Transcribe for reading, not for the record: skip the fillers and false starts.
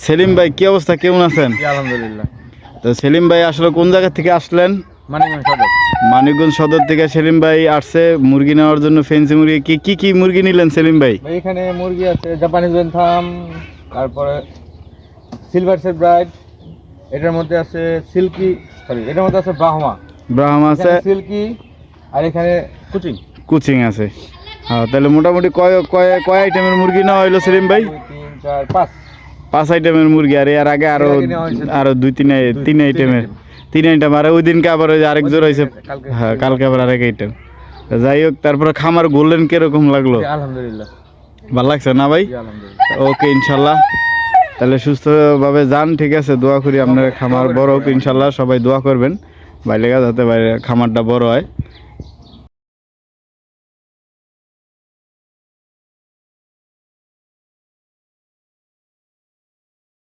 সেলিম ভাই কি অবস্থা, কেমন আছেন? আলহামদুলিল্লাহ। তো সেলিম ভাই আসলে কোন জায়গা থেকে আসলেন? মানিকগঞ্জ সদর। মানিকগঞ্জ সদর থেকে সেলিম ভাই আসছে মুরগি নেওয়ার জন্য। ফেন্সি মুরগি কি মুরগি নিলেন সেলিম ভাই? ভাই এখানে মুরগি আছে জাপানিজ বেনথাম, তারপরে সিলভার সেট ব্রাইড, এটার মধ্যে আছে সিল্কি, সরি এটার মধ্যে আছে ব্রাহ্মা। ব্রাহ্ম আছে, সিল্কি, আর এখানে কুচিং। কুচিং আছে। হ্যাঁ, তাহলে মোটামুটি কয় কয় কয় আইটেমের মুরগি নেওয়া হইলো সেলিম ভাই? 2 3 4 5 5 আইটেমের মুরগি। আর এর আগে আরো এর আগে নেওয়া হয়েছে আরো তিন আইটেমের। 3 আইটেম। আর ওই দিনকে আবার ওই যে আরেক জোর হয়েছে। হ্যাঁ, কালকে আবার আরেক আইটেম। যাই হোক, তারপরে খামার ঘুরলেন, কিরকম লাগলো? আলহামদুলিল্লাহ, ভালো লাগছে না ভাই? আলহামদুলিল্লাহ। ওকে, ইনশাল্লাহ তাহলে সুস্থভাবে যান। ঠিক আছে, দোয়া করি আপনার খামার বড় হোক ইনশাল্লাহ। সবাই দোয়া করবেন ভাই লেগা, যাতে ভাই খামারটা বড় হয়।